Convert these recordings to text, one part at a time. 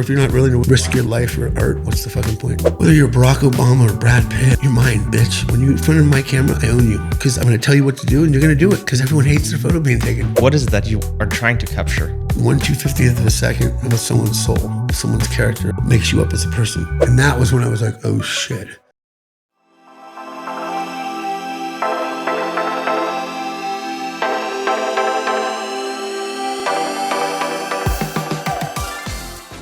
If you're not willing to risk your life for art, what's the fucking point? Whether you're Barack Obama or Brad Pitt, you're mine, bitch. When you're in front of my camera, I own you. Because I'm going to tell you what to do and you're going to do it. Because everyone hates their photo being taken. What is it that you are trying to capture? 1/250th of a second of someone's soul, someone's character makes you up as a person. And that was when I was like, oh shit.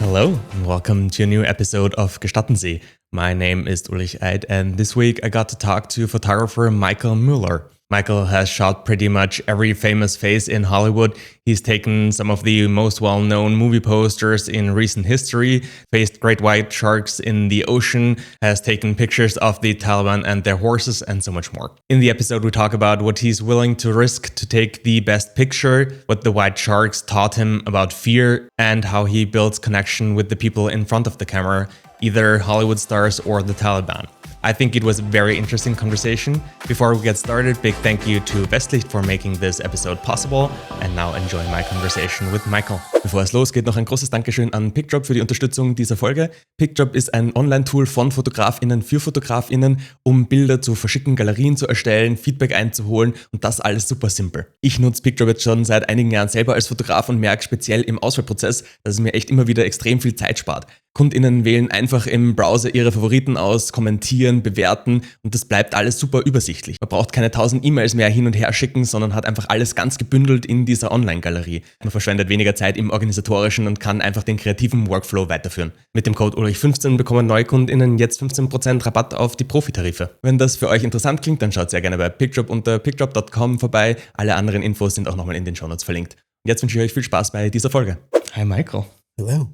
Hello, and welcome to a new episode of Gestatten Sie. My name is Ulrich Eid, and this week I got to talk to photographer Michael Muller. Michael has shot pretty much every famous face in Hollywood. He's taken some of the most well-known movie posters in recent history, faced great white sharks in the ocean, has taken pictures of the Taliban and their horses, and so much more. In the episode, we talk about what he's willing to risk to take the best picture, what the white sharks taught him about fear, and how he builds connection with the people in front of the camera, either Hollywood stars or the Taliban. I think it was a very interesting conversation. Before we get started, big thank you to Westlicht for making this episode possible. And now enjoy my conversation with Michael. Bevor es losgeht, noch ein großes Dankeschön an PicDrop für die Unterstützung dieser Folge. PicDrop ist ein Online-Tool von FotografInnen für FotografInnen, um Bilder zu verschicken, Galerien zu erstellen, Feedback einzuholen und das alles super simpel. Ich nutze PicDrop jetzt schon seit einigen Jahren selber als Fotograf und merke speziell im Auswahlprozess, dass es mir echt immer wieder extrem viel Zeit spart. KundInnen wählen einfach im Browser ihre Favoriten aus, kommentieren, bewerten und das bleibt alles super übersichtlich. Man braucht keine 1000 E-Mails mehr hin und her schicken, sondern hat einfach alles ganz gebündelt in dieser Online-Galerie. Man verschwendet weniger Zeit im Organisatorischen und kann einfach den kreativen Workflow weiterführen. Mit dem Code Ulrich15 bekommen NeukundInnen jetzt 15% Rabatt auf die Profitarife. Wenn das für euch interessant klingt, dann schaut sehr gerne bei PicDrop unter picdrop.com vorbei. Alle anderen Infos sind auch nochmal in den Shownotes verlinkt. Und jetzt wünsche ich euch viel Spaß bei dieser Folge. Hi Michael. Hello.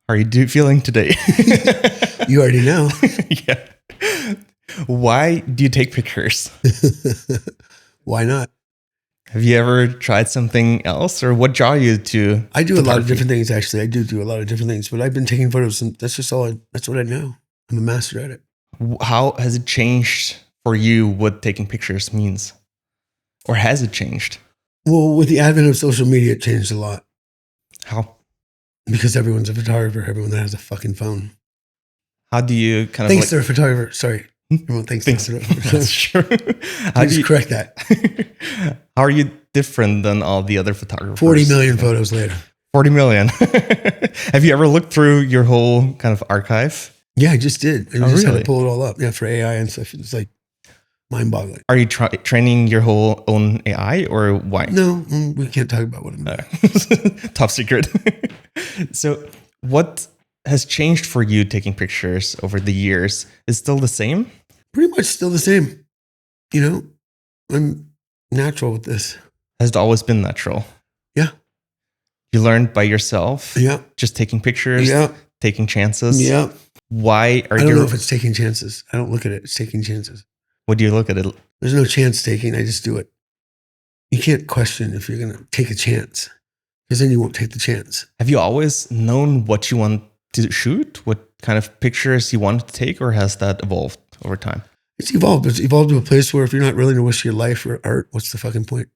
How are you feeling today? You already know. Yeah. Why do you take pictures? Why not? Have you ever tried something else, or what draw you to? I do a lot of different things, actually. I do a lot of different things, but I've been taking photos and that's just that's what I know. I'm a master at it. How has it changed for you what taking pictures means? Or has it changed? Well, with the advent of social media, it changed a lot. How? Because everyone's a photographer, everyone that has a fucking phone. How do you kind of thinks they're a photographer. Sorry. Everyone thinks they're a photographer. That's true. How do you correct that? How are you different than all the other photographers? 40 million photos later. 40 million. Have you ever looked through your whole kind of archive? Yeah, I just did. I just really? had to pull it all up. Yeah, for AI and stuff. It's like mind-boggling. Are you training your whole own AI, or why? No, we can't talk about what I'm doing. Top secret. So what has changed for you taking pictures over the years? Is it still the same? Pretty much still the same. You know, I'm natural with this. Has it always been natural? Yeah. You learned by yourself? Yeah. Just taking pictures? Yeah. Taking chances? Yeah. Why are I you... don't know if it's taking chances. I don't look at it. It's taking chances. What do you look at it? There's no chance taking. I just do it. You can't question if you're going to take a chance, because then you won't take the chance. Have you always known what you want to shoot? What kind of pictures you want to take, or has that evolved over time? It's evolved. It's evolved to a place where if you're not willing to risk your life for art, what's the fucking point?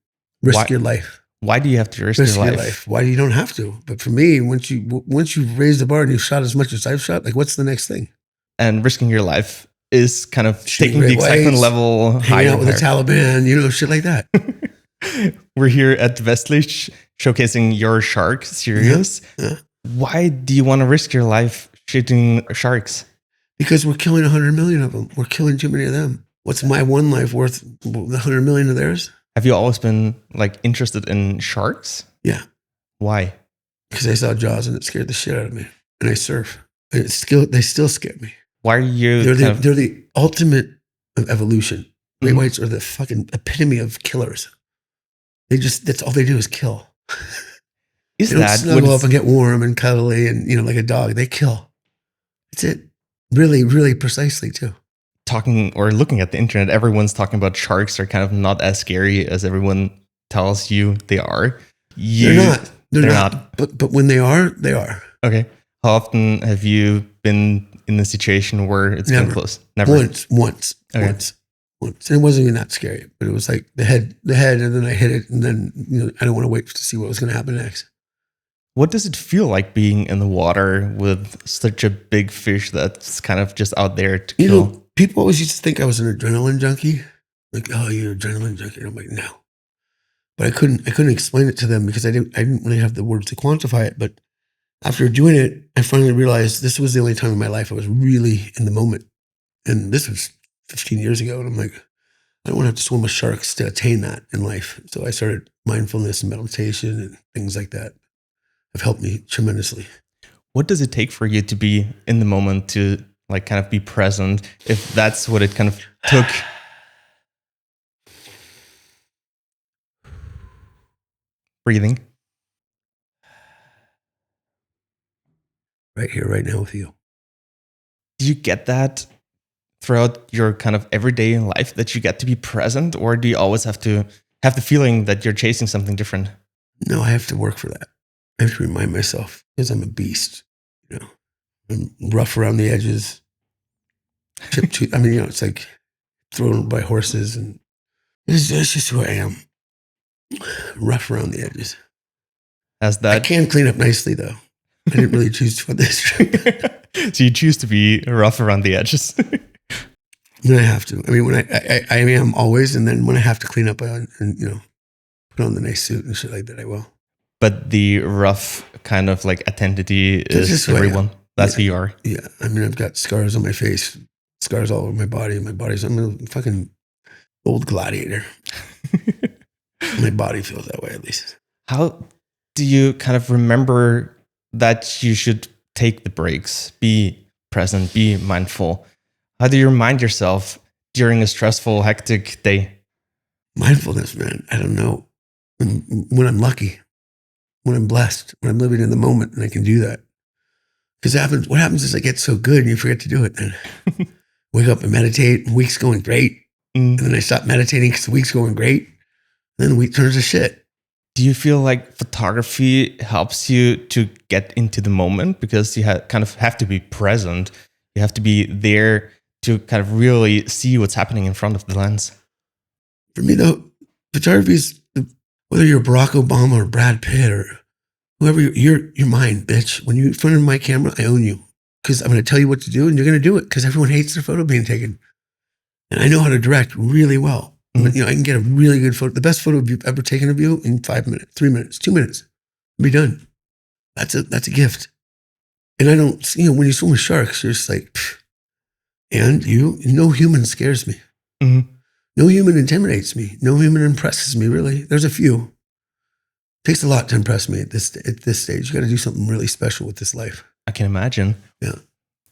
Risk your life. Why do you have to risk your life? Why you don't have to? But for me, once you've raised the bar and you've shot as much as I've shot, like what's the next thing? And risking your life is kind of Shooting taking the excitement level higher. Hanging out with the Taliban, shit like that. We're here at Westlicht showcasing your shark series. Yeah. Why do you want to risk your life shooting sharks? Because we're killing 100 million of them. We're killing too many of them. What's my one life worth? The 100 million of theirs? Have you always been interested in sharks? Yeah. Why? Because I saw Jaws and it scared the shit out of me. And I surf. And they still scare me. Why are you? They're the ultimate of evolution. Great whites are the fucking epitome of killers. That's all they do is kill. Is they don't snuggle up and get warm and cuddly and like a dog. They kill. That's it. Really, really precisely too. Talking or looking at the internet, everyone's talking about sharks are kind of not as scary as everyone tells you they are. They're not. They're not. But when they are, they are. Okay. How often have you been in a situation where it's been close? Never. Once. And it wasn't even that scary, but it was like the head, and then I hit it, and then I don't want to wait to see what was going to happen next. What does it feel like being in the water with such a big fish that's kind of just out there to You kill? know, people always used to think I was an adrenaline junkie. Like, oh, you're an adrenaline junkie. And I'm like, no. But I couldn't explain it to them because I didn't really have the words to quantify it. But after doing it, I finally realized this was the only time in my life I was really in the moment. And this was 15 years ago. And I'm like, I don't want to have to swim with sharks to attain that in life. So I started mindfulness and meditation and things like that have helped me tremendously. What does it take for you to be in the moment, to like kind of be present, if that's what it kind of took? Breathing. Right here, right now with you. Do you get that throughout your kind of everyday life, that you get to be present, or do you always have to have the feeling that you're chasing something different? No, I have to work for that. I have to remind myself because I'm a beast. You know, I'm rough around the edges. I mean, it's like thrown by horses, and it's just who I am. Rough around the edges. As I that, can clean up nicely, though. I didn't really choose to put this. so you choose to be rough around the edges. When I have to. I mean, when I am always, and then when I have to clean up and put on the nice suit and shit like that, I will. But the rough kind of like identity That's is just who I am. everyone. That's who you are. Yeah, I mean, I've got scars on my face, scars all over my body. I'm a fucking old gladiator. My body feels that way, at least. How do you kind of remember that you should take the breaks, be present, be mindful? How do you remind yourself during a stressful, hectic day? Mindfulness, man. I don't know. When I'm lucky, when I'm blessed, when I'm living in the moment, and I can do that. Because what happens is I get so good and you forget to do it. Then wake up and meditate, and week's going great. And then I stop meditating because the week's going great. And then the week turns to shit. Do you feel like photography helps you to get into the moment, because you kind of have to be present? You have to be there to kind of really see what's happening in front of the lens. For me, though, photography is, whether you're Barack Obama or Brad Pitt or whoever, you're mine, bitch. When you're in front of my camera, I own you. Because I'm going to tell you what to do, and you're going to do it, because everyone hates their photo being taken. And I know how to direct really well. Mm-hmm. I can get a really good photo, the best photo you've ever taken of you in 5 minutes, 3 minutes, 2 minutes. Be done. That's a gift. And I don't, when you swim with sharks, you're just like, pfft. And no human scares me. Mm-hmm. No human intimidates me. No human impresses me, really. There's a few. It takes a lot to impress me at this stage. You got to do something really special with this life. I can imagine. Yeah.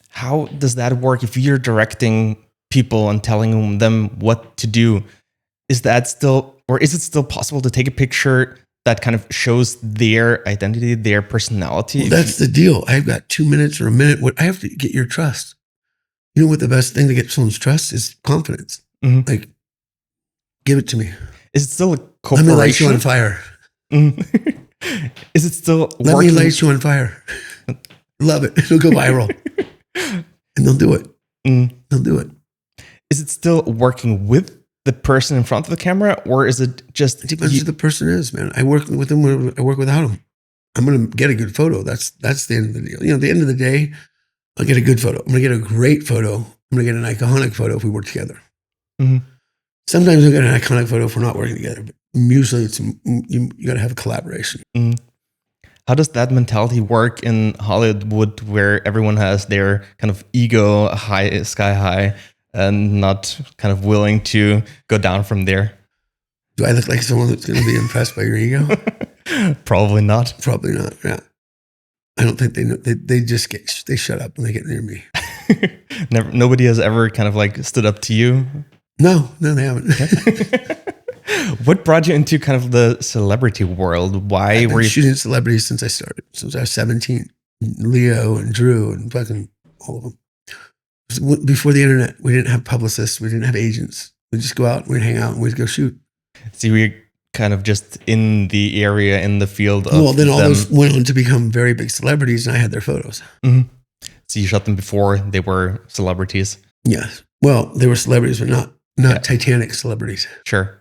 How does that work if you're directing people and telling them what to do? Is that still, or is it still possible to take a picture that kind of shows their identity, their personality? Well, that's the deal. I've got 2 minutes or a minute. I have to get your trust. You know what the best thing to get someone's trust is? Confidence. Mm-hmm. Like, give it to me. Is it still a corporation? Let me light you on fire. Is it still Let me light you on fire. Love it. It'll go viral. And they'll do it. They'll do it. Is it still working with the person in front of the camera, or is it just... It depends who the person is, man. I work with them or I work without them. I'm going to get a good photo. That's the end of the deal. At the end of the day, I'll get a good photo. I'm going to get a great photo. I'm going to get an iconic photo if we work together. Mm-hmm. Sometimes I'll get an iconic photo if we're not working together, but usually you got to have a collaboration. Mm. How does that mentality work in Hollywood, where everyone has their kind of ego sky high and not kind of willing to go down from there? Do I look like someone that's going to be impressed by your ego? Probably not. Probably not. Yeah. I don't think they know. They just they shut up when they get near me. Nobody has ever kind of like stood up to you? No, they haven't. What brought you into kind of the celebrity world? Why were you shooting celebrities since I started? Since I was 17. Leo and Drew and fucking all of them. Before the internet, we didn't have publicists. We didn't have agents. We'd just go out, we'd hang out, and we'd go shoot. So we kind of just in the area, in the field of Well, then all those went on to become very big celebrities, and I had their photos. Mm-hmm. So you shot them before they were celebrities? Yes. Well, they were celebrities, but not Titanic celebrities. Sure.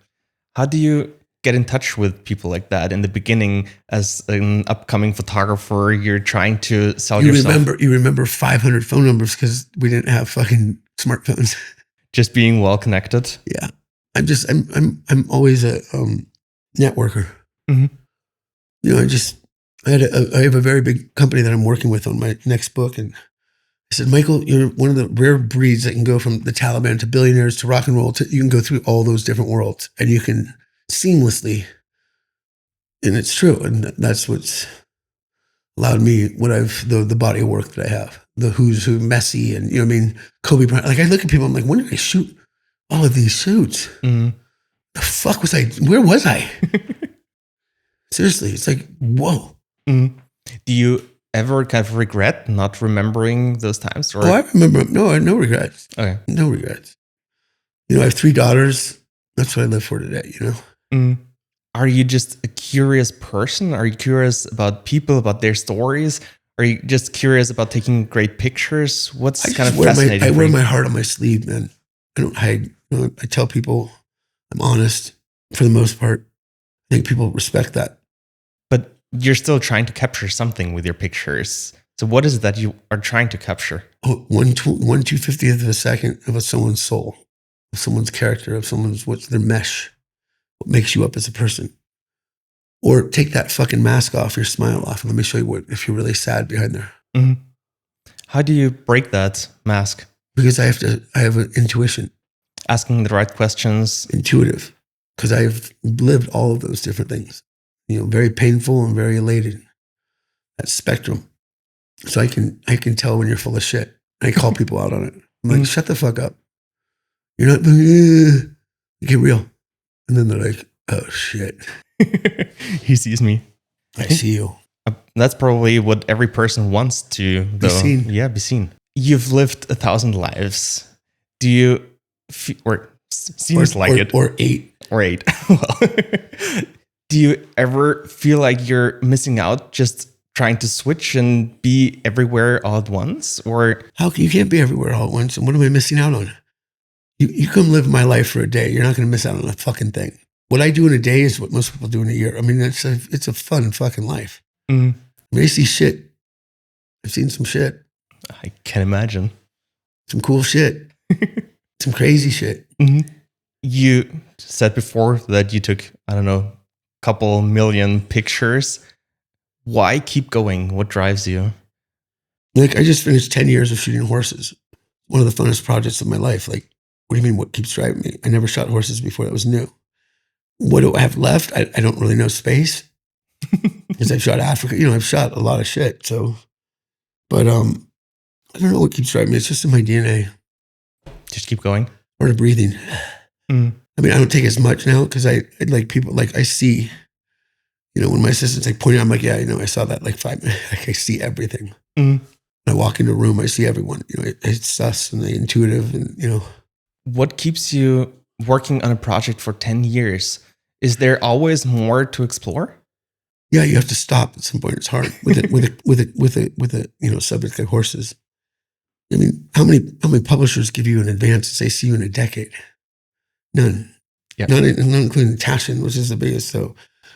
How do you get in touch with people like that in the beginning as an upcoming photographer? You're trying to sell yourself. You remember 500 phone numbers because we didn't have fucking smartphones. Just being well connected. Yeah. I'm always a networker. Mhm. You know, I have a very big company that I'm working with on my next book. And I said, Michael, you're one of the rare breeds that can go from the Taliban to billionaires to rock and roll. You can go through all those different worlds and you can seamlessly. And it's true. And that's what's allowed me the body of work that I have, the who's who, Messi, and, you know what I mean? Kobe Bryant. Like I look at people, I'm like, when did I shoot all of these shoots? Mhm. The fuck was I? Where was I? Seriously, it's like, whoa. Mhm. Do you ever kind of regret not remembering those times? Or? Oh, I remember. No, I have no regrets. Okay. No regrets. You know, I have 3 daughters. That's what I live for today, you know? Mhm. Are you just a curious person? Are you curious about people, about their stories? Are you just curious about taking great pictures? What's kind of fascinating? I wear my heart on my sleeve, man. I don't hide. You know, I tell people I'm honest for the most part. I think people respect that. But you're still trying to capture something with your pictures. So what is it that you are trying to capture? Oh, 1/250th of a second of someone's soul, of someone's character, of what's their mesh, what makes you up as a person. Or take that fucking mask off, your smile off, and let me show you if you're really sad behind there. Mhm. How do you break that mask? Because I have an intuition. Asking the right questions. Intuitive. Because I've lived all of those different things. You know, very painful and very elated. That spectrum. So I can tell when you're full of shit. I call people out on it. I'm like, shut the fuck up. You're not, get real. And then they're like, oh shit. He sees me. I see you. That's probably what every person wants to, though. Be seen. Yeah, be seen. You've lived 1,000 lives. Do you seems like it. Or 8. Or 8. Well, do you ever feel like you're missing out just trying to switch and be everywhere all at once? Or you can't be everywhere all at once? And what am I missing out on? You come live my life for a day. You're not going to miss out on a fucking thing. What I do in a day is what most people do in a year. I mean, it's a fun fucking life. Mhm. I mean, I see shit. I've seen some shit. I can imagine. Some cool shit. Some crazy shit. Mhm. You said before that you took, I don't know, couple million pictures. Why keep going? What drives you? Like, I just finished 10 years of shooting horses. One of the funnest projects of my life. Like, what do you mean, what keeps driving me? I never shot horses before. That was new. What do I have left? I don't really know. Space. Because I've shot Africa. You know, I've shot a lot of shit. So, but I don't know what keeps driving me. It's just in my DNA. Just keep going. Or the breathing. Mm. I mean, I don't take as much now because I like people, like I see, you know, when my assistant's like pointing out, I'm like, yeah, you know, I saw that like 5 minutes. Like I see everything. Mm. I walk into a room, I see everyone. You know, it's sus and intuitive, and you know. What keeps you working on a project for 10 years? Is there always more to explore? Yeah, you have to stop at some point. It's hard with a you know, subject like horses. I mean, how many publishers give you an advance and say see you in a decade? None. Yeah. Not including Tashin, which is the biggest. So,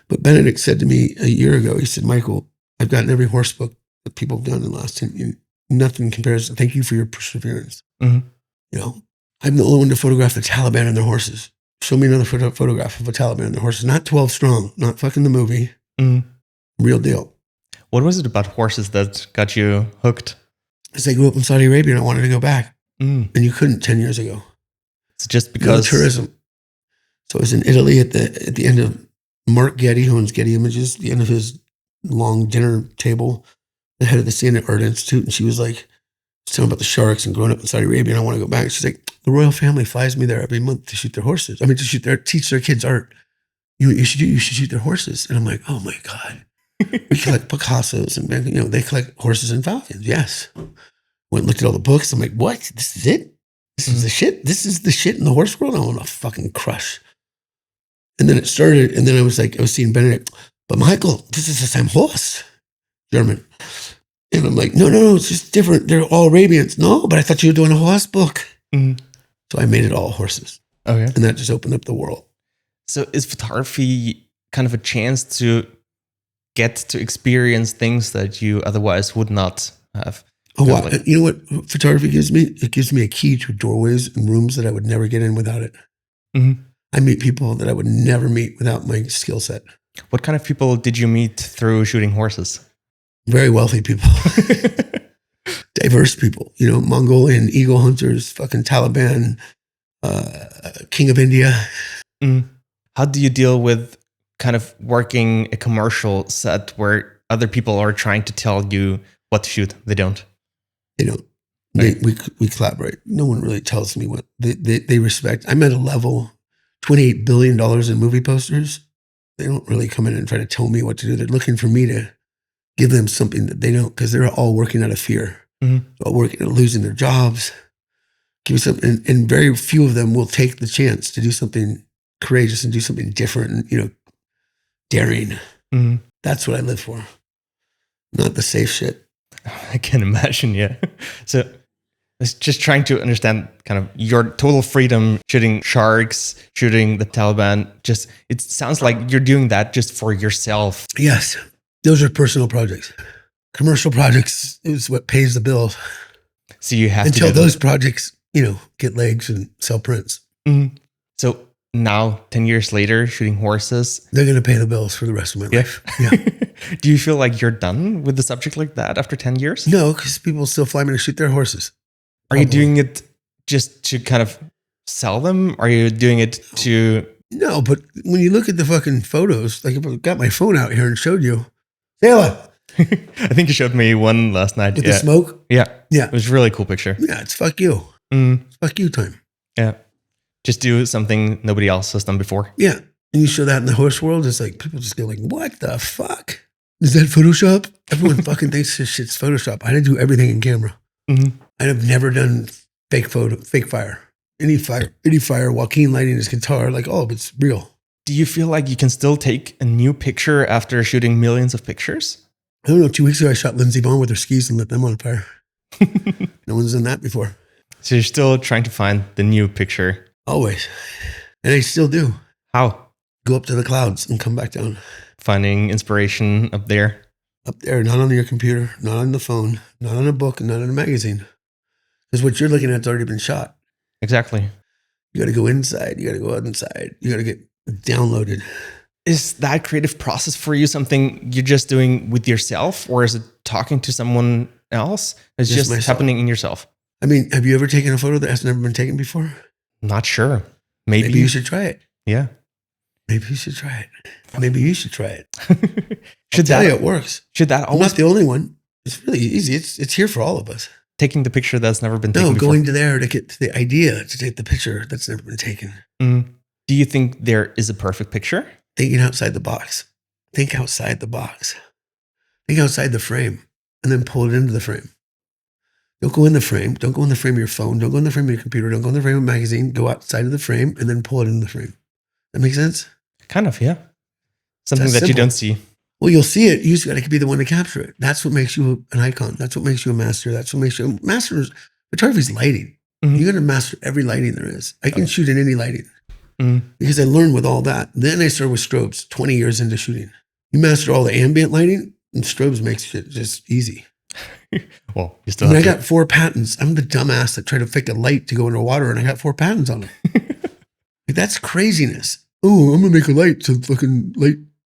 but Benedict said to me a year ago, he said, Michael, I've gotten every horse book that people have done in the last 10 years. Nothing compares. Thank you for your perseverance. Mm-hmm. You know, I'm the only one to photograph the Taliban and their horses. Show me another photograph of a Taliban and their horses. Not 12 strong, not fucking the movie. Mm. Real deal. What was it about horses that got you hooked? Because I grew up in Saudi Arabia and I wanted to go back. Mm. And you couldn't 10 years ago. It's just because tourism. So I was in Italy at the end of Mark Getty, who owns Getty Images, the end of his long dinner table, the head of the CNN Art Institute, and she was like, telling about the sharks and growing up in Saudi Arabia, and I want to go back. She's like, the royal family flies me there every month to shoot their horses. I mean, teach their kids art. You should shoot their horses. And I'm like, oh my God. We collect Picassos and, you know, they collect horses and falcons. Yes. Went and looked at all the books. I'm like, what? This is it? This is the shit? This is the shit in the horse world? I want to fucking crush. And then it started, and then I was seeing Benedict, but Michael, this is the same horse. German. And I'm like, no, it's just different. They're all Arabians. No, but I thought you were doing a horse book. Mm. So I made it all horses. Okay. And that just opened up the world. So is photography kind of a chance to get to experience things that you otherwise would not have? Oh, You know, wow. like, You know what photography gives me? It gives me a key to doorways and rooms that I would never get in without it. Mhm. I meet people that I would never meet without my skill set. What kind of people did you meet through shooting horses? Very wealthy people, diverse people, Mongolian eagle hunters, fucking Taliban, King of India. Mm. How do you deal with kind of working a commercial set where other people are trying to tell you what to shoot? They don't. We collaborate. No one really tells me what they respect. I'm at a level, $28 billion in movie posters. They don't really come in and try to tell me what to do. They're looking for me to give them something that they don't, because they're all working out of fear. Mm-hmm. They're all working out of losing their jobs. Give me something, and very few of them will take the chance to do something courageous and do something different and, daring. Mm-hmm. That's what I live for. Not the safe shit. I can imagine, yeah. So I was just trying to understand kind of your total freedom shooting sharks, shooting the Taliban. Just, it sounds like you're doing that just for yourself. Yes. Those are personal projects. Commercial projects is what pays the bills. So you have until to do those projects, get legs and sell prints. Mm-hmm. So now, 10 years later, shooting horses, they're going to pay the bills for the rest of my life. Yeah. Do you feel like you're done with the subject like that after 10 years? No, because people still fly me to shoot their horses. Are you doing it just to kind of sell them? Are you doing it to... No, but when you look at the fucking photos, like if I got my phone out here and showed you, Taylor. I think you showed me one last night. With the smoke? Yeah. Yeah. It was a really cool picture. Yeah, it's fuck you. It's fuck you time. Yeah. Just do something nobody else has done before. Yeah. And you show that in the horse world, it's like people just go like, what the fuck? Is that Photoshop? Everyone fucking thinks this shit's Photoshop. I didn't do everything in camera. Mm-hmm. I have never done fake fire. Any fire, Joaquin lighting his guitar, like, oh, it's real. Do you feel like you can still take a new picture after shooting millions of pictures? I don't know, 2 weeks ago I shot Lindsey Vonn with her skis and lit them on fire. No one's done that before. So you're still trying to find the new picture? Always. And I still do. How? Go up to the clouds and come back down. Finding inspiration up there? Up there, not on your computer, not on the phone, not on a book, not in a magazine. Because what you're looking at's already been shot. Exactly. You got to go inside. You got to go outside. You got to get downloaded. Is that creative process for you something you're just doing with yourself, or is it talking to someone else? It's just happening in yourself. I mean, have you ever taken a photo that has never been taken before? Not sure. Maybe you should try it. Yeah. Maybe you should try it. Maybe you should try it. Should tell you it works. Should that always... I'm not the only one. It's really easy. It's here for all of us. Taking the picture that's never been taken before. No, going to there to get to the idea to take the picture that's never been taken. Mm. Do you think there is a perfect picture? Thinking outside the box. Think outside the box. Think outside the frame and then pull it into the frame. Don't go in the frame. Don't go in the frame of your phone. Don't go in the frame of your computer. Don't go in the frame of a magazine. Go outside of the frame and then pull it into the frame. That makes sense? Kind of, yeah. Something that you don't see. Well, you'll see it. You just got to be the one to capture it. That's what makes you an icon. That's what makes you a master. That's what makes you a master. Photography is lighting. Mm-hmm. You got to master every lighting there is. I can shoot in any lighting because I learned with all that. Then I started with strobes 20 years into shooting. You master all the ambient lighting and strobes makes it just easy. Well, you still have I got 4 patents. I'm the dumbass that tried to fake a light to go into water and I got 4 patents on it. Like, that's craziness. Oh, I'm going to make a light to fucking light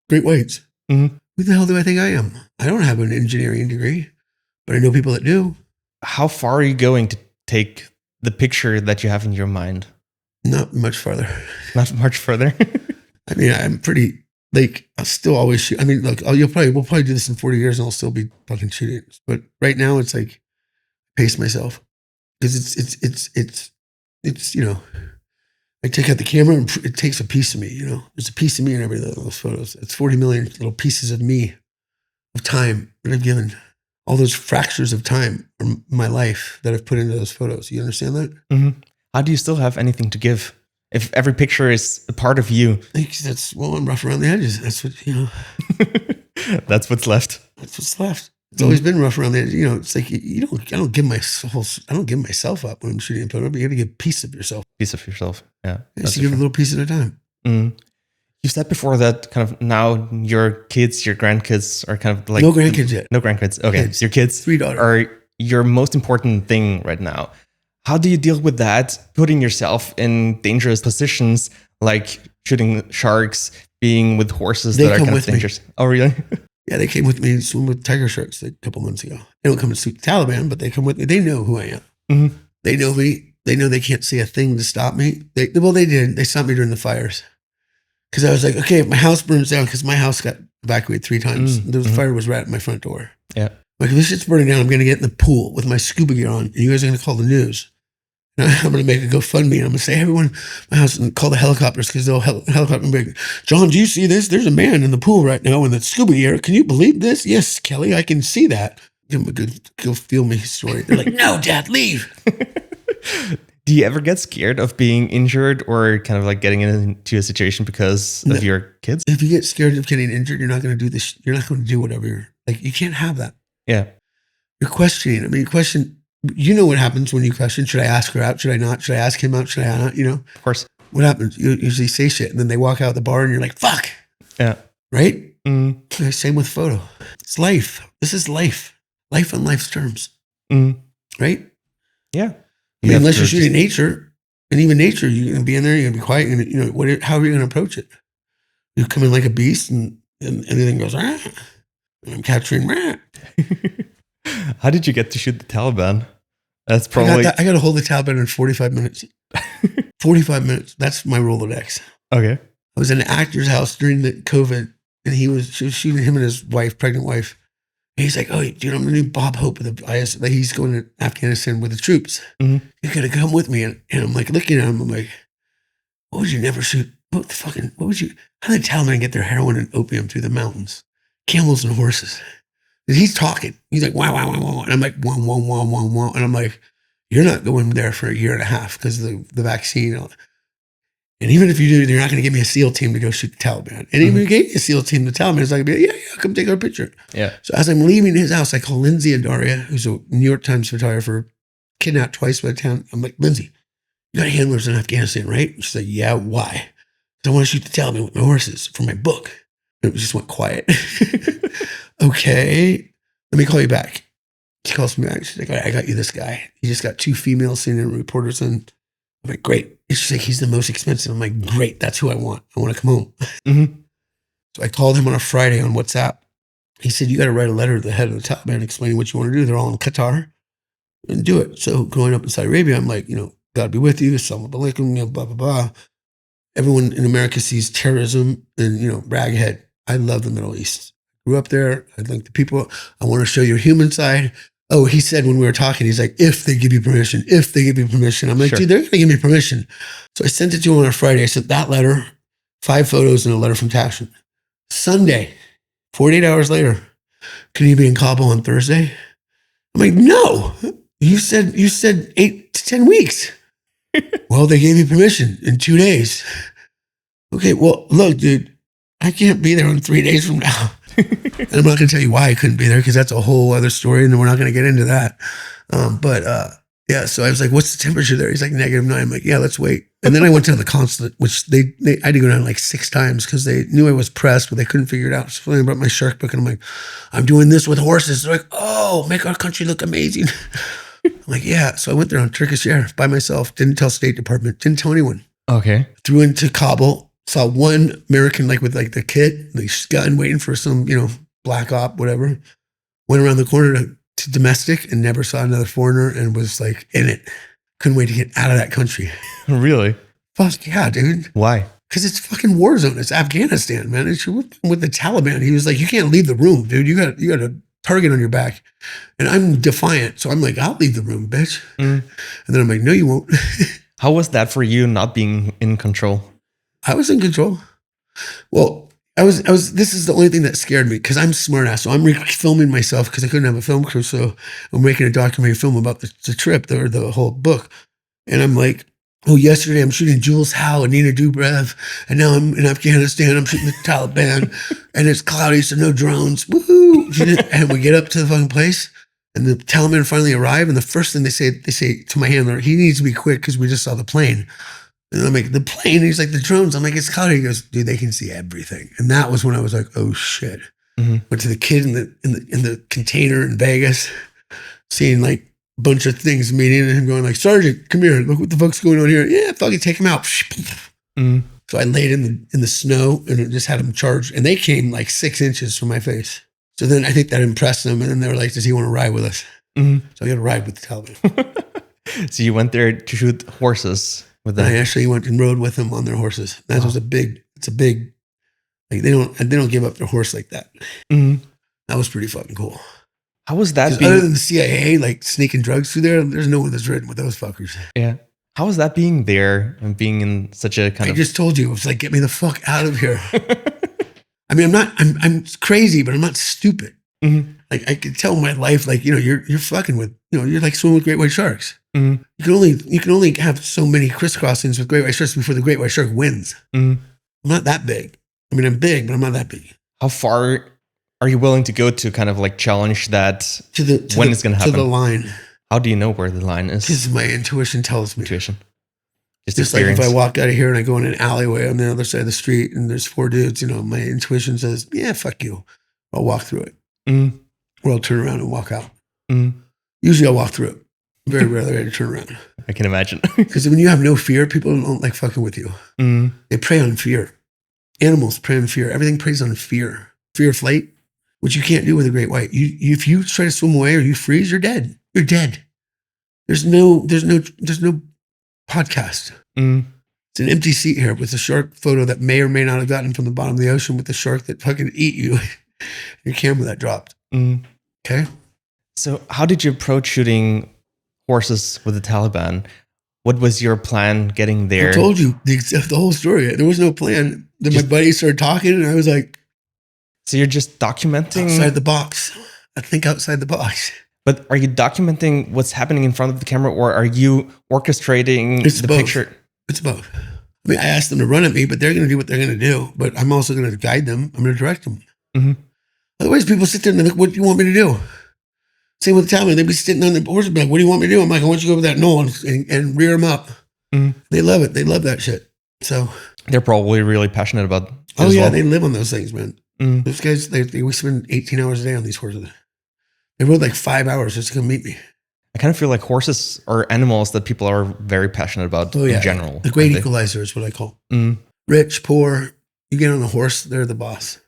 great whites. Mm-hmm. Who the hell do I think I am? I don't have an engineering degree, but I know people that do. How far are you going to take the picture that you have in your mind? Not much farther. Not much further? I mean, I'm pretty, like, I'll still always shoot. I mean, look, we'll probably do this in 40 years and I'll still be fucking shooting. But right now it's like, pace myself. Because it's I take out the camera and it takes a piece of me, There's a piece of me in every one of those photos. It's 40 million little pieces of me, of time that I've given. All those fractures of time from my life that I've put into those photos. You understand that? Mm-hmm. How do you still have anything to give? If every picture is a part of you. I'm rough around the edges. That's what, That's what's left. That's what's left. It's always been rough around the edges. It's like, I don't give myself up when I'm shooting a photo, but you got to give a piece of yourself. Piece of yourself. Yeah. You give a little piece at a time. Mm. You said before that kind of now your kids, your grandkids are kind of like No grandkids yet. No grandkids. Okay, Kids. so your kids 3 daughters. are your most important thing right now. How do you deal with that? Putting yourself in dangerous positions, like shooting sharks, being with horses They that are come kind of with me. dangerous. Oh, really? Yeah, they came with me and swim with tiger sharks a couple months ago. They don't come and suit the Taliban, but they come with me. They know who I am. Mm-hmm. They know me. They know they can't say a thing to stop me. They did. They stopped me during the fires. Because I was like, okay, if my house burns down, because my house got evacuated 3 times. The fire was right at my front door. Yeah. Like, if this shit's burning down, I'm going to get in the pool with my scuba gear on, and you guys are going to call the news. And I'm going to make a GoFundMe, and I'm going to say, everyone, my house, and call the helicopters, because they'll helicopter and be like, John, do you see this? There's a man in the pool right now in the scuba gear. Can you believe this? Yes, Kelly, I can see that. Give them a good go feel me story. They're like, no, Dad, leave. Do you ever get scared of being injured or kind of like getting into a situation because of your kids? If you get scared of getting injured, you're not going to do this. You're not going to do whatever you're like. You can't have that. Yeah. You're questioning. I mean, you know what happens when you question, should I ask her out? Should I not? Should I ask him out? Should I not? You know, of course. What happens? You usually say shit and then they walk out the bar and you're like, fuck. Yeah. Right? Mm. Same with photo. It's life. This is life. Life on life's terms. Right? Yeah. I mean, unless you're shooting nature, and even nature, you're going to be in there, you're going to be quiet, and you know, how are you going to approach it? You come in like a beast, and anything goes, and I'm capturing. How did you get to shoot the Taliban? That's probably... I got to hold the Taliban in 45 minutes. 45 minutes. That's my Rolodex. Okay. I was in an actor's house during the COVID, and she was shooting him and his wife, pregnant wife. And he's like, oh, dude, I'm the new Bob Hope of the IS. Like, he's going to Afghanistan with the troops. You got to come with me. And I'm like, looking at him, I'm like, what would you never shoot? How did the Taliban get their heroin and opium through the mountains? Camels and horses. And he's talking. He's like, wow, wow, wow, wow. And I'm like, wow, wow, wow, wow, wow. And I'm like, you're not going there for 1.5 years because of the vaccine. And even if you do, they're not going to give me a SEAL team to go shoot the Taliban. And even if you gave me a SEAL team, the Taliban is like, yeah, come take our picture. Yeah. So as I'm leaving his house, I call Lindsay Adaria, who's a New York Times photographer, kidnapped twice by the town. I'm like, Lindsay, you got handlers in Afghanistan, right? She's like, yeah, why? Because I want to shoot the Taliban with my horses for my book. And it just went quiet. Okay, let me call you back. She calls me back. She's like, all right, I got you this guy. He just got 2 female CNN reporters in. I'm like, great. And she's like, he's the most expensive. I'm like, great. That's who I want. I want to come home. So I called him on a Friday on WhatsApp. He said, you got to write a letter to the head of the Taliban explaining what you want to do. They're all in Qatar and do it. So growing up in Saudi Arabia, I'm like, God be with you. Assalamu alaikum, blah, blah, blah. Everyone in America sees terrorism and, raghead. I love the Middle East. Grew up there. I like the people. I want to show your human side. Oh, he said when we were talking, he's like, if they give you permission, I'm like, dude, they're going to give me permission. So I sent it to him on a Friday. I sent that letter, 5 photos and a letter from Tashin. Sunday, 48 hours later, can you be in Kabul on Thursday? I'm like, no, you said 8 to 10 weeks. Well, they gave me permission in 2 days. Okay, well, look, dude, I can't be there in 3 days from now. And I'm not going to tell you why I couldn't be there because that's a whole other story and we're not going to get into that. Yeah, so I was like, what's the temperature there? He's like, -9. I'm like, yeah, let's wait. And then I went to the consulate, which I had to go down like 6 times because they knew I was pressed, but they couldn't figure it out. So I brought my shark book and I'm like, I'm doing this with horses. They're like, oh, make our country look amazing. I'm like, yeah. So I went there on Turkish Air by myself, didn't tell State Department, didn't tell anyone. Okay. Threw into Kabul. Saw one American with the kid, the gun waiting for some, black op, whatever. Went around the corner to domestic and never saw another foreigner and was like in it. Couldn't wait to get out of that country. Really? Fuck yeah, dude. Why? Because it's fucking war zone. It's Afghanistan, man. It's with the Taliban. He was like, you can't leave the room, dude. You got a target on your back. And I'm defiant. So I'm like, I'll leave the room, bitch. And then I'm like, no, you won't. How was that for you not being in control? I was in control. Well, I was. This is the only thing that scared me because I'm smart ass. So I'm filming myself because I couldn't have a film crew. So I'm making a documentary film about the trip or the whole book. And I'm like, oh, yesterday I'm shooting Jules Howe and Nina Dobrev. And now I'm in Afghanistan. I'm shooting the Taliban and it's cloudy. So no drones. Woohoo. And we get up to the fucking place and the Taliban finally arrive. And the first thing they say to my handler, he needs to be quick because we just saw the plane. And I'm like, the plane. He's like, the drones. I'm like, it's cloudy. He goes, dude, they can see everything. And that was when I was like, oh shit. Went to the kid in the container in Vegas, seeing like a bunch of things meeting, and him going like, Sergeant, come here. Look what the fuck's going on here. Yeah, fucking take him out. So I laid in the snow and it just had him charged. And they came like 6 inches from my face. So then I think that impressed them. And then they were like, does he want to ride with us? So I got to ride with the Taliban. So you went there to shoot horses with them? I actually went and rode with them on their horses. That was it's a big, like they don't give up their horse like that. That was pretty fucking cool. How was that? Other than the CIA, like sneaking drugs through there's no one that's ridden with those fuckers. Yeah. How was that being there and being in such a kind I just told you, it was like, get me the fuck out of here. I mean, I'm crazy, but I'm not stupid. Like I could tell my life, like, you're fucking with, you're like swimming with great white sharks. You can only have so many crisscrossings with great white sharks before the great white shark wins. I'm not that big. I mean, I'm big, but I'm not that big. How far are you willing to go to kind of like challenge that when it's going to happen? To the line. How do you know where the line is? Because my intuition tells me. Intuition. Just like if I walk out of here and I go in an alleyway on the other side of the street and there's 4 dudes, my intuition says, yeah, fuck you. I'll walk through it. Or I'll turn around and walk out. Usually I'll walk through it. Very rarely I turn around. I can imagine. Because when you have no fear, people don't like fucking with you. They prey on fear. Animals prey on fear. Everything preys on fear. Fear of flight, which you can't do with a great white. If you try to swim away or you freeze, you're dead. You're dead. There's no podcast. It's an empty seat here with a shark photo that may or may not have gotten from the bottom of the ocean with the shark that fucking eat you. Your camera that dropped. Okay. So how did you approach shooting horses with the Taliban? What was your plan getting there? I told you the whole story. There was no plan. Then my buddy started talking and I was like, so you're just documenting? Outside the box. I think outside the box. But are you documenting what's happening in front of the camera, or are you orchestrating the picture? It's both. I mean, I asked them to run at me, but they're going to do what they're going to do. But I'm also going to guide them. I'm going to direct them. Otherwise, people sit there and they're like, what do you want me to do? Same with the Taliban. They'd be sitting on the horse and be like, what do you want me to do? I'm like, I want you to go over that knoll and rear them up. They love it. They love that shit. So they're probably really passionate about it. Oh, yeah. Well. They live on those things, man. Those guys, we spend 18 hours a day on these horses. They rode like 5 hours just to come meet me. I kind of feel like horses are animals that people are very passionate about in general. The great equalizer is what I call. Rich, poor, you get on a horse, they're the boss.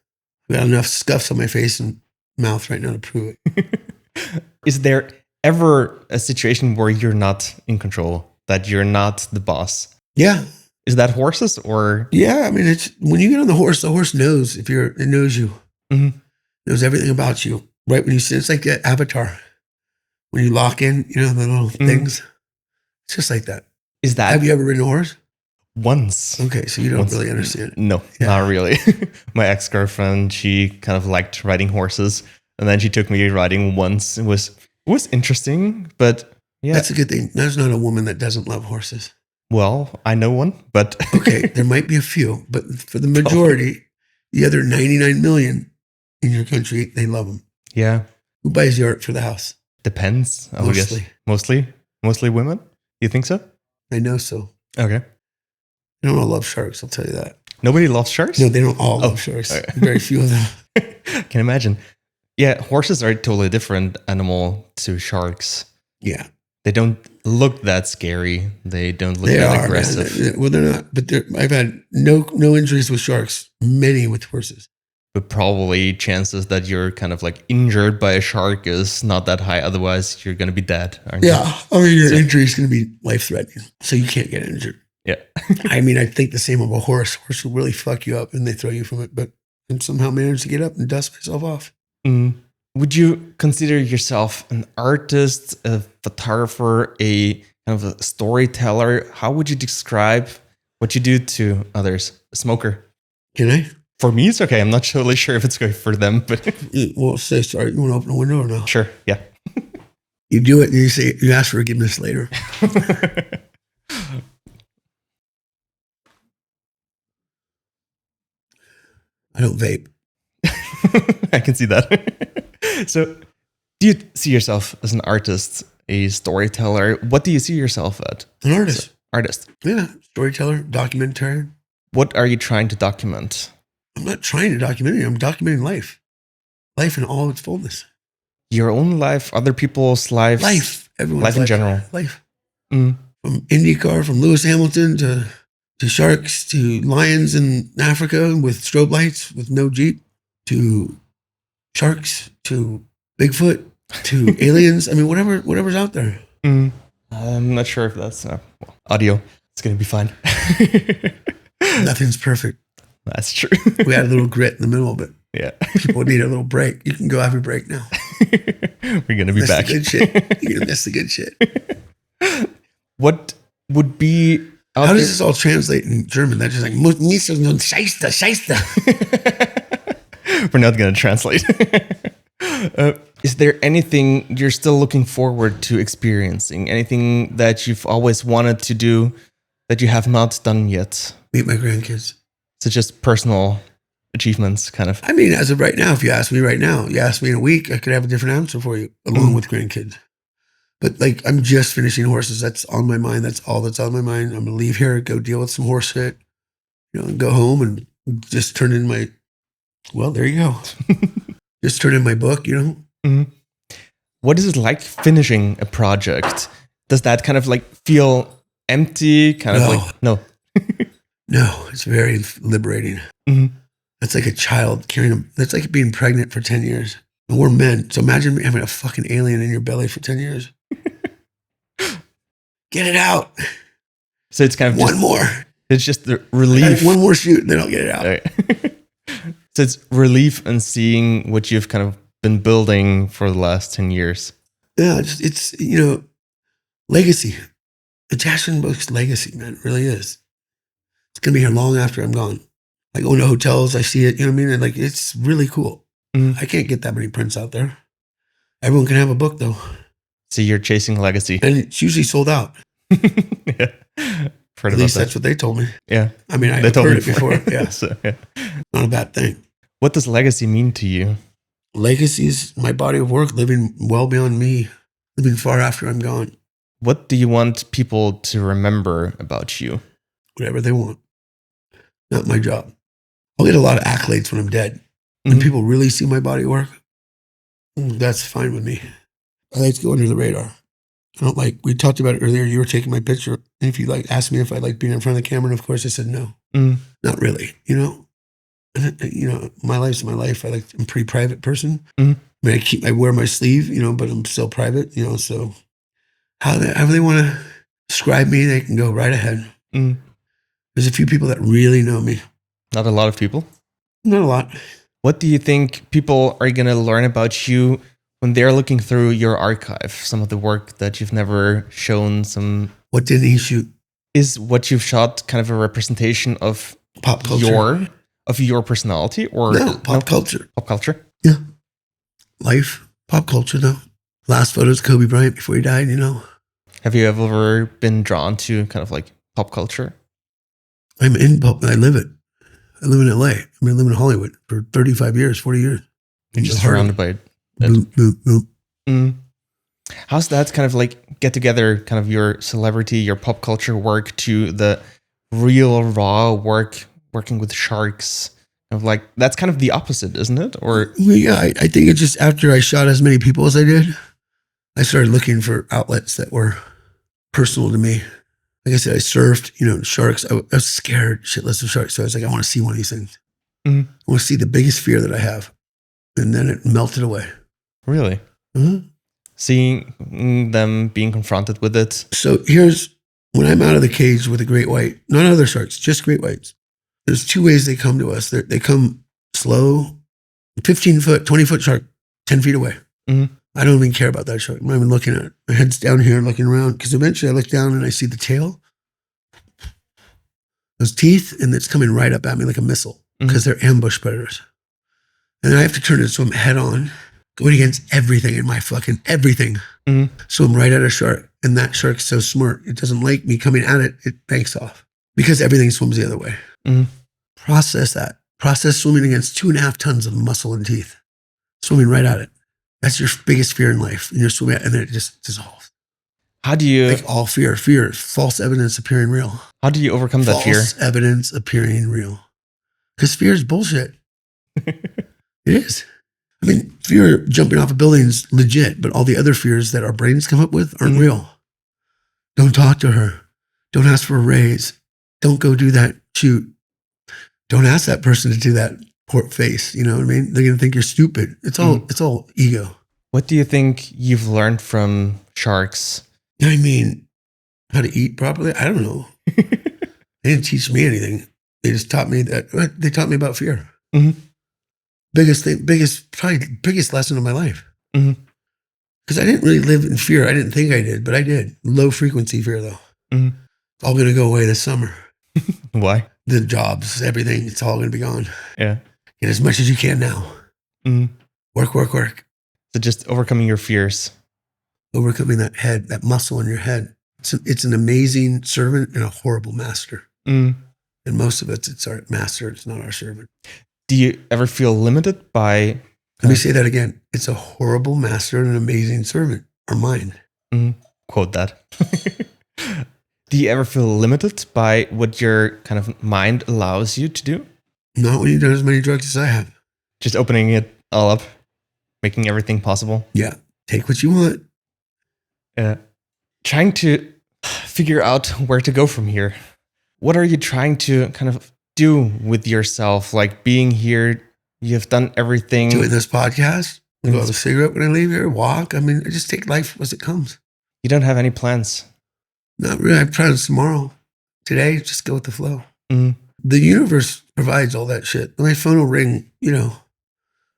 I got enough scuffs on my face and mouth right now to prove it. Is there ever a situation where you're not in control, that you're not the boss? Yeah. Is that horses or? Yeah, I mean, it's when you get on the horse knows it knows you. Knows everything about you. Right when you sit, it's like that Avatar. When you lock in, the little things. It's just like that. Is that? Have you ever ridden a horse? Once. Okay, so you don't really understand it. No, not really. My ex-girlfriend, she kind of liked riding horses, and then she took me riding once. It was interesting, but yeah. That's a good thing. There's not a woman that doesn't love horses. Well, I know one, but okay, there might be a few, but for the majority, the other 99 million in your country, they love them. Yeah. Who buys the art for the house? Depends. I Mostly. Guess. Mostly women? You think so? I know so. Okay. They don't all love sharks, I'll tell you that. Nobody loves sharks? No, they don't all love sharks. Okay. Very few of them. Can imagine. Yeah, horses are a totally different animal to sharks. Yeah. They don't look that scary. They don't look that aggressive. Man. Well, they're not. But I've had no injuries with sharks, many with horses. But probably chances that you're kind of like injured by a shark is not that high. Otherwise, you're going to be dead, aren't you? Yeah. I mean, your injury is going to be life-threatening. So you can't get injured. Yeah. I mean, I think the same of a horse. Horse will really fuck you up and they throw you from it. But I somehow managed to get up and dust myself off. Would you consider yourself an artist, a photographer, a kind of a storyteller? How would you describe what you do to others? A smoker. Can I? For me, it's okay. I'm not totally sure if it's good for them, but well, say sorry. You want to open the window or no? Sure. Yeah. You do it and you ask for forgiveness later. I don't vape. I can see that. So, do you see yourself as an artist, a storyteller? What do you see yourself at? An artist. Artist. Yeah, storyteller, documentarian. What are you trying to document? I'm not trying to document it. I'm documenting life. Life in all its fullness. Your own life, other people's lives. Life. Everyone's life in general. Life. Mm. From IndyCar, from Lewis Hamilton to sharks, to lions in Africa with strobe lights, with no Jeep, to sharks, to Bigfoot, to aliens. I mean, whatever's out there. Mm. I'm not sure if that's audio. It's going to be fine. Nothing's perfect. That's true. We had a little grit in the middle of it. Yeah. People need a little break. You can go have your break now. We're going to be back. The good shit. You're going to miss the good shit. What would be... How does this all translate in German? That's just like, Scheiße, Scheiße. We're not going to translate. Is there anything you're still looking forward to experiencing? Anything that you've always wanted to do that you have not done yet? Meet my grandkids. So just personal achievements, kind of. I mean, as of right now, if you ask me right now, you ask me in a week, I could have a different answer for you, along with grandkids. But like, I'm just finishing horses. That's on my mind. That's all that's on my mind. I'm going to leave here, go deal with some horse shit, and go home and just turn in my, well, there you go. Just turn in my book, Mm-hmm. What is it like finishing a project? Does that kind of like feel empty? No. No, it's very liberating. Mm-hmm. That's like a child that's like being pregnant for 10 years. And we're men. So imagine having a fucking alien in your belly for 10 years. Get it out. So it's kind of one more. It's just the relief. One more shoot, and then I'll get it out. Right. So it's relief in seeing what you've kind of been building for the last 10 years. Yeah, it's legacy. It's Ashenbrook's legacy, man. It really is. It's going to be here long after I'm gone. I go into hotels, I see it, you know what I mean? And like, it's really cool. Mm-hmm. I can't get that many prints out there. Everyone can have a book, though. So you're chasing legacy. And it's usually sold out. Yeah. At least that's what they told me. Yeah. I mean, I've heard it before. Yeah. So, yeah. Not a bad thing. What does legacy mean to you? Legacy is my body of work, living well beyond me, living far after I'm gone. What do you want people to remember about you? Whatever they want. Not my job. I'll get a lot of accolades when I'm dead. When people really see my body work, that's fine with me. I like to go under the radar. I don't like, we talked about it earlier, you were taking my picture, and if you asked me if I like being in front of the camera, and of course I said no. Not really, my life's my life. I'm a pretty private person. I mean, I wear my sleeve, but I'm still private, so however they want to describe me, they can go right ahead. There's a few people that really know me. Not a lot of people? Not a lot. What do you think people are going to learn about you when they're looking through your archive? Some of the work that you've never shown, What didn't he shoot? Is what you've shot kind of a representation of pop culture? Your personality? Or pop culture. Pop culture? Yeah. Life, pop culture though. Last photos, Kobe Bryant before he died, Have you ever been drawn to kind of like pop culture? I'm in pop, I live it. I live in LA. I live in Hollywood for 35 years, 40 years. You're just surrounded by it. Boop, boop, boop. How's that kind of like get together, kind of your celebrity, your pop culture work to the real raw work, working with sharks? Of like, that's kind of the opposite, isn't it? Or yeah, I think it's just after I shot as many people as I did, I started looking for outlets that were personal to me. Like I said, I surfed, sharks. I was scared shitless of sharks. So I was like, I want to see one of these things. I want to see the biggest fear that I have. And then it melted away. Really? Seeing them being confronted with it. So here's when I'm out of the cage with a great white, not other sharks, just great whites. There's two ways they come to us. They come slow, 15-foot, 20-foot shark, 10 feet away. I don't even care about that shark. I'm not even looking at it. My head's down here looking around because eventually I look down and I see the tail, those teeth, and it's coming right up at me like a missile because they're ambush predators. And I have to turn it so I'm head on, going against everything in my fucking everything. So I'm right at a shark, and that shark's so smart. It doesn't like me coming at it. It banks off because everything swims the other way. Process that. Process swimming against 2.5 tons of muscle and teeth. Swimming right at it. That's your biggest fear in life. And you're swimming at it, and then it just dissolves. How do you Like all fear, false evidence appearing real. overcome that fear? False evidence appearing real. Because fear is bullshit. It is. I mean, fear of jumping off a building is legit, but all the other fears that our brains come up with aren't real. Don't talk to her. Don't ask for a raise. Don't go do that shoot. Don't ask that person to do that port face. You know what I mean? They're gonna think you're stupid. It's all ego. What do you think you've learned from sharks? I mean, how to eat properly? I don't know. They didn't teach me anything. They just taught me that. They taught me about fear. Mm-hmm. Biggest lesson of my life. Mm-hmm. Because I didn't really live in fear. I didn't think I did, but I did. Low frequency fear, though. Mm-hmm. It's all going to go away this summer. Why? The jobs, everything, it's all going to be gone. Yeah. Get as much as you can now. Mm-hmm. Work. So just overcoming your fears. Overcoming that head, that muscle in your head. It's an amazing servant and a horrible master. Mm-hmm. And most of it's our master. It's not our servant. Do you ever feel limited by... Let me say that again. It's a horrible master and an amazing servant, our mind. Mm-hmm. Quote that. Do you ever feel limited by what your kind of mind allows you to do? Not when you've done as many drugs as I have. Just opening it all up, making everything possible? Yeah. Take what you want. Trying to figure out where to go from here. What are you trying to kind of do with yourself? Like being here, you've done everything. Doing this podcast. I go have a cigarette when I leave here, walk. I mean, I just take life as it comes. You don't have any plans? Not really. I have plans tomorrow. Today, just go with the flow. Mm-hmm. The universe provides all that shit. My phone will ring,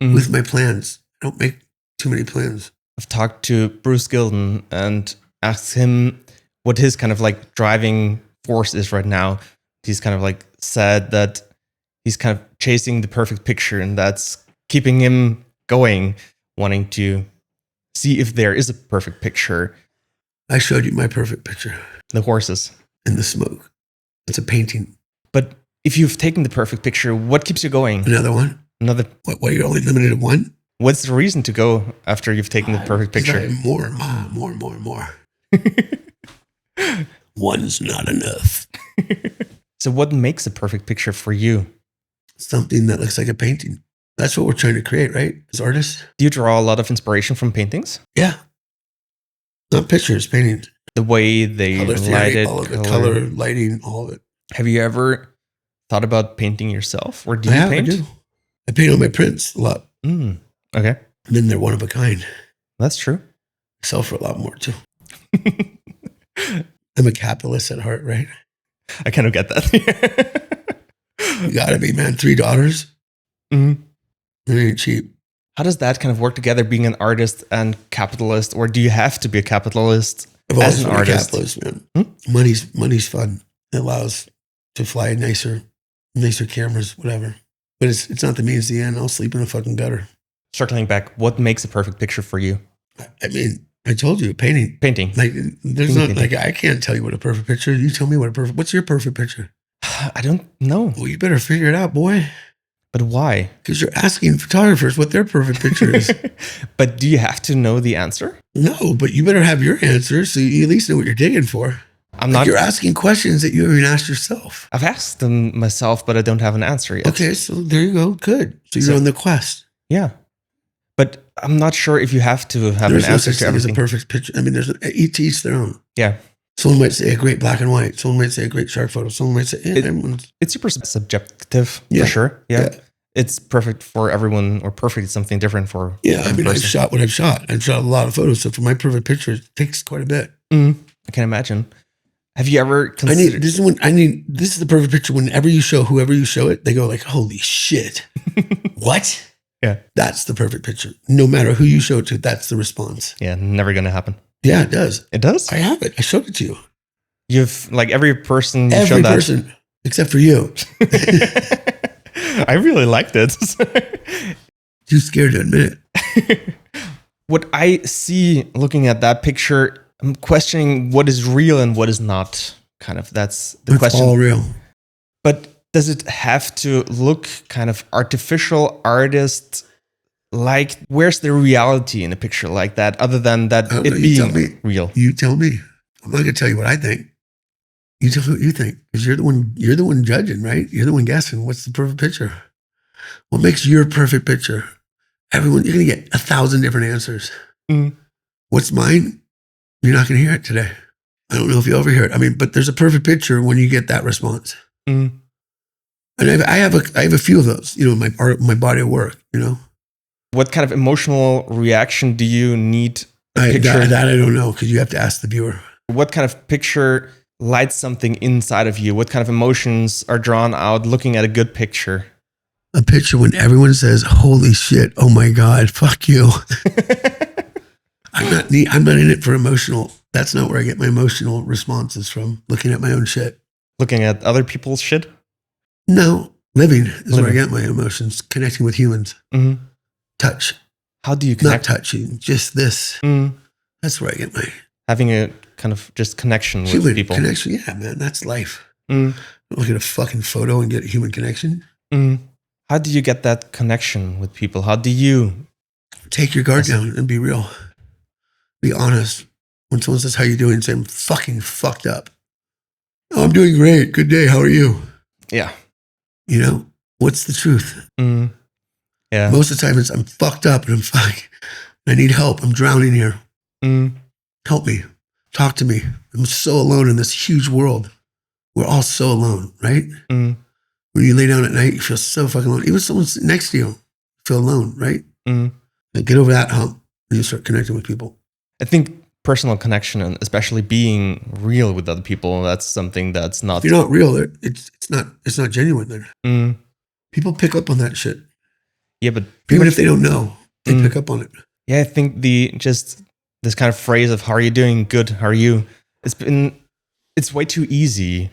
with my plans. I don't make too many plans. I've talked to Bruce Gilden and asked him what his kind of like driving force is right now. He's kind of like said that he's kind of chasing the perfect picture, and that's keeping him going, wanting to see if there is a perfect picture. I showed you my perfect picture. The horses. And the smoke. It's a painting. But if you've taken the perfect picture, what keeps you going? Another one? What, you're only limited to one? What's the reason to go after you've taken the perfect picture? More. One's not enough. So what makes a perfect picture for you? Something that looks like a painting. That's what we're trying to create, right? As artists. Do you draw a lot of inspiration from paintings? Yeah. Not pictures, paintings. The way they light it. All of it, color, lighting, all of it. Have you ever thought about painting yourself? Or do you paint? I do. I paint on my prints a lot. Okay. And then they're one of a kind. That's true. I sell for a lot more too. I'm a capitalist at heart, right? I kind of get that. You gotta be, man. 3 daughters. Mm-hmm. It ain't cheap. How does that kind of work together, being an artist and capitalist? Or do you have to be a capitalist as an artist? Capitalist, man. Money's fun. It allows to fly nicer cameras, whatever. But it's not the means to the end. I'll sleep in a fucking gutter. Circling back, what makes a perfect picture for you? I mean, I told you, painting. Like, there's not like I can't tell you what a perfect picture is. You tell me what's your perfect picture? I don't know. Well, you better figure it out, boy. But why? Because you're asking photographers what their perfect picture is. But do you have to know the answer? No, but you better have your answer so you at least know what you're digging for. You're asking questions that you haven't asked yourself. I've asked them myself, but I don't have an answer yet. Okay, so there you go. Good. So you're on the quest. Yeah. But I'm not sure if you have to have an answer to everything. There's a perfect picture. I mean, there's each their own. Yeah. Someone might say a great black and white. Someone might say a great shark photo. Someone might say, it's super subjective, for sure. Yeah. It's perfect for everyone, or perfect is something different for I mean, I've shot what I've shot. I've shot a lot of photos. So for my perfect picture, it takes quite a bit. I can imagine. Have you ever considered... This is the perfect picture. Whenever you show, whoever you show it, they go like, holy shit. What? Yeah. That's the perfect picture. No matter who you show it to, that's the response. Yeah, never going to happen. Yeah, it does. It does? I have it. I showed it to you. You've, like, every person... Every person, except for you. I really liked it. Too scared to admit it. What I see looking at that picture, I'm questioning what is real and what is not. Kind of, that's the question. It's all real. But does it have to look kind of artificial, artist? Like, where's the reality in a picture like that, other than that it being real? You tell me. I'm not going to tell you what I think. You tell me what you think, because you're the one judging, right? You're the one guessing what's the perfect picture. What makes your perfect picture? You're going to get 1,000 different answers. Mm. What's mine? You're not going to hear it today. I don't know if you ever hear it. I mean, but there's a perfect picture when you get that response. Mm. And I have a few of those, in my body of work, What kind of emotional reaction do you need a picture? That I don't know, because you have to ask the viewer. What kind of picture lights something inside of you? What kind of emotions are drawn out looking at a good picture? A picture when everyone says, "Holy shit! Oh my god! Fuck you!" I'm not in it for emotional. That's not where I get my emotional responses from. Looking at my own shit. Looking at other people's shit? No, living is where I get my emotions. Connecting with humans. Mm-hmm. Touch. How do you connect? Not touching, just this. Mm. That's where I get my having a kind of just connection with human people. Connection, yeah, man. That's life. Mm. Look at a fucking photo and get a human connection. Mm. How do you get that connection with people? How do you take your guard down and be real? Be honest. When someone says, "How you doing?" say, "I'm fucking fucked up." "Oh, I'm doing great. Good day. How are you?" Yeah. What's the truth? Mm. Yeah. Most of the time it's, "I'm fucked up and I'm fine. I need help. I'm drowning here. Mm. Help me. Talk to me. I'm so alone in this huge world." We're all so alone, right? Mm. When you lay down at night, you feel so fucking alone. Even someone sitting next to you, feel alone, right? Mm. Get over that hump and you start connecting with people. I think personal connection, and especially being real with other people, that's something that's not. If you're not real, it's not genuine then. Mm. People pick up on that shit. Yeah, but even if they don't know, they pick up on it. Yeah, I think this kind of phrase of "How are you doing? Good. How are you?" It's way too easy.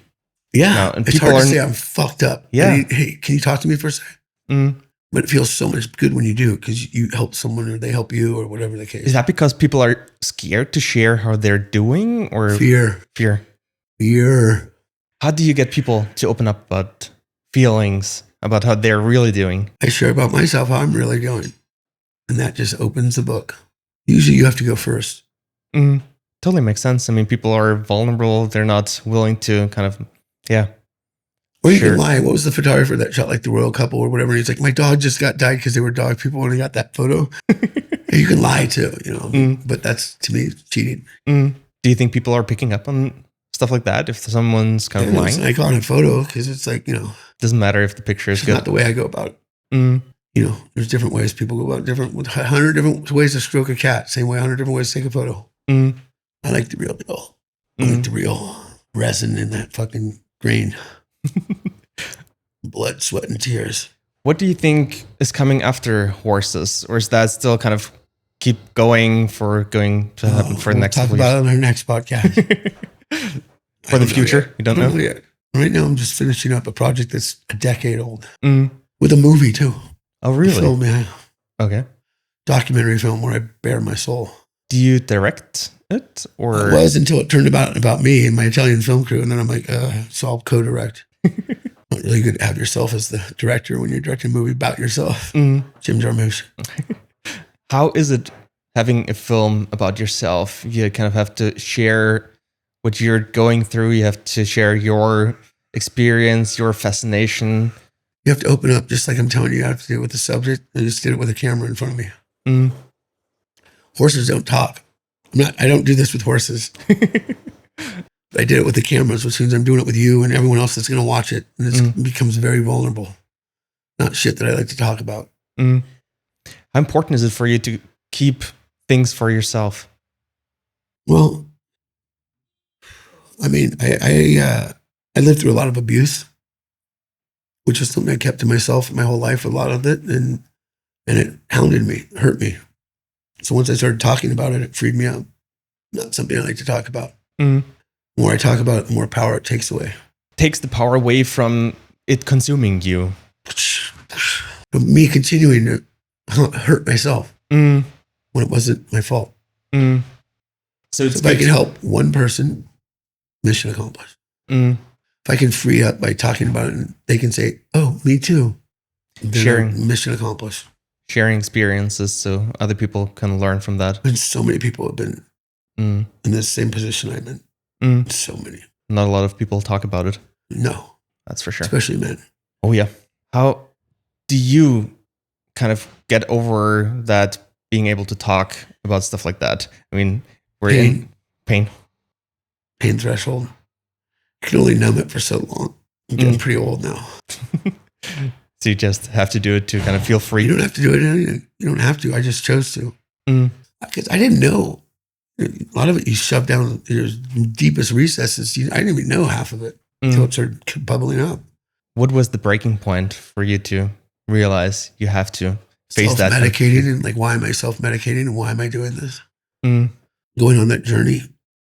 Yeah, now, and it's hard to say I'm fucked up. Yeah, hey, can you talk to me for a second? Mm. But it feels so much good when you do, because you help someone or they help you or whatever the case. Is that because people are scared to share how they're doing, or fear? How do you get people to open up about feelings, about how they're really doing? I share about myself, how I'm really doing. And that just opens the book. Usually you have to go first. Mm. Totally makes sense. I mean, people are vulnerable. They're not willing to kind of, yeah. Or you can lie. What was the photographer that shot like the royal couple or whatever? And he's like, "My dog just died because they were dog people when I got that photo." You can lie too, but that's, to me, cheating. Mm. Do you think people are picking up on stuff like that if someone's kind of lying? It's an iconic photo, because it's like, doesn't matter if the picture is good. Not the way I go about it. Mm. There's different ways people go about it. 100 different ways to stroke a cat. Same way, 100 different ways to take a photo. Mm. I like the real deal. I like the real resin in that fucking grain. Blood, sweat, and tears. What do you think is coming after horses? Or is that still kind of keep going to happen for the next talk about it on our next podcast. For the future? You don't know? Yet. Right now, I'm just finishing up a project that's a decade old. With a movie, too. Oh, really? A film, yeah. Okay. Documentary film where I bare my soul. Do you direct it? Or it was until it turned about me and my Italian film crew. And then I'm like, so I'll co-direct. Not really good to have yourself as the director when you're directing a movie about yourself. Jim Jarmusch. How is it having a film about yourself? You kind of have to share what you're going through. You have to share your experience, your fascination. You have to open up, just like I'm telling you, I have to do it with the subject. I just did it with a camera in front of me. Horses don't talk. I don't do this with horses. I did it with the cameras, which means I'm doing it with you and everyone else that's going to watch it. And it becomes very vulnerable. Not shit that I like to talk about. How important is it for you to keep things for yourself? Well, I mean, I lived through a lot of abuse, which was something I kept to myself my whole life, a lot of it. And it hounded me, hurt me. So once I started talking about it, it freed me up. Not something I like to talk about. The more I talk about it, the more power it takes away. Takes the power away from it consuming you. From me continuing to hurt myself when it wasn't my fault. So if I can help one person, mission accomplished. If I can free up by talking about it and they can say, "Oh, me too." Sharing. Mission accomplished. Sharing experiences so other people can learn from that. And so many people have been in the same position I'm in. Mm. So many. Not a lot of people talk about it. No, That's for sure. especially men. Oh, yeah. How do you kind of get over that being able to talk about stuff like that? I mean, we're in pain. Pain threshold. You can only numb it for so long. I'm getting pretty old now. So you just have to do it to kind of feel free. You don't have to do it. You don't have to. I just chose to. Mm. Because I didn't know. A lot of it you shove down your deepest recesses. I didn't even know half of it until it started bubbling up. What was the breaking point for you to realize you have to face that? Self-medicating and like, why am I self-medicating and why am I doing this? Mm. Going on that journey.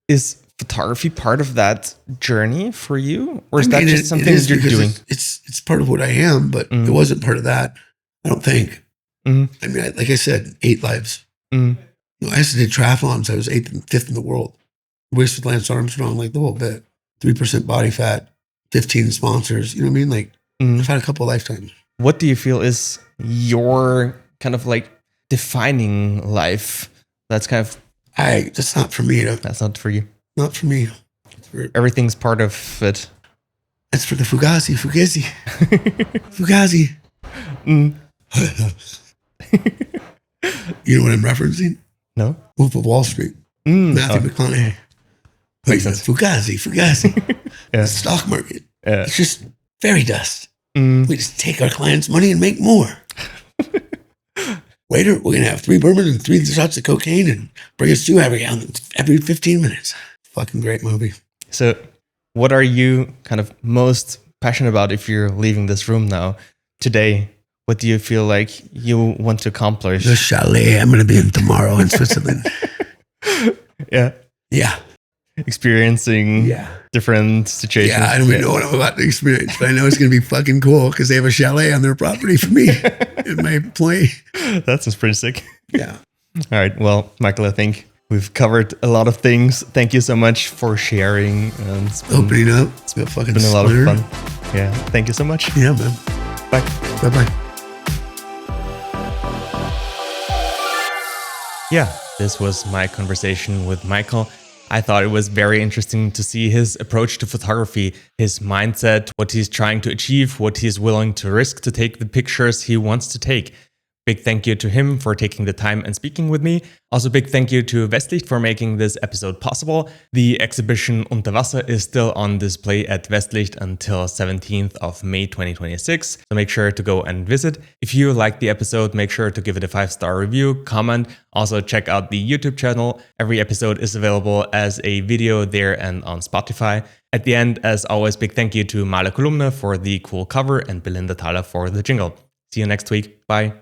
Is photography part of that journey for you? Or is that just something you're doing? It's part of what I am, but it wasn't part of that. I don't think. I mean, like I said, 8 lives. I used to do triathlons. I was 8th and 5th in the world. Raced with Lance Armstrong, like the whole bit. 3% body fat, 15 sponsors. You know what I mean? Like, I've had a couple of lifetimes. What do you feel is your kind of like defining life? That's kind of... That's not for me. That's not for you. Not for me. Everything's part of it. That's for the Fugazi. Fugazi. You know what I'm referencing? No. Wolf of Wall Street. Matthew McConaughey. Makes sense. Fugazi. Yeah. The stock market. Yeah. It's just fairy dust. We just take our clients' money and make more. Waiter, we're going to have 3 bourbon and 3 shots of cocaine and bring us 2 every 15 minutes. Fucking great movie. So what are you kind of most passionate about if you're leaving this room now today? What do you feel like you want to accomplish? The chalet I'm going to be in tomorrow in Switzerland. Yeah. Yeah. Experiencing different situations. Yeah, I don't even know what I'm about to experience, but I know it's going to be fucking cool because they have a chalet on their property for me and my employee. That sounds pretty sick. Yeah. All right. Well, Michael, I think we've covered a lot of things. Thank you so much for sharing. Opening up. It's been fucking a lot of fun. Yeah. Thank you so much. Yeah, man. Bye. Bye-bye. Yeah, this was my conversation with Michael. I thought it was very interesting to see his approach to photography, his mindset, what he's trying to achieve, what he's willing to risk to take the pictures he wants to take. Big thank you to him for taking the time and speaking with me. Also big thank you to Westlicht for making this episode possible. The exhibition Unter Wasser is still on display at Westlicht until 17th of May 2026, so make sure to go and visit. If you liked the episode, make sure to give it a 5-star review, comment. Also check out the YouTube channel. Every episode is available as a video there and on Spotify. At the end, as always, big thank you to Male Kolumne for the cool cover and Belinda Thaler for the jingle. See you next week. Bye.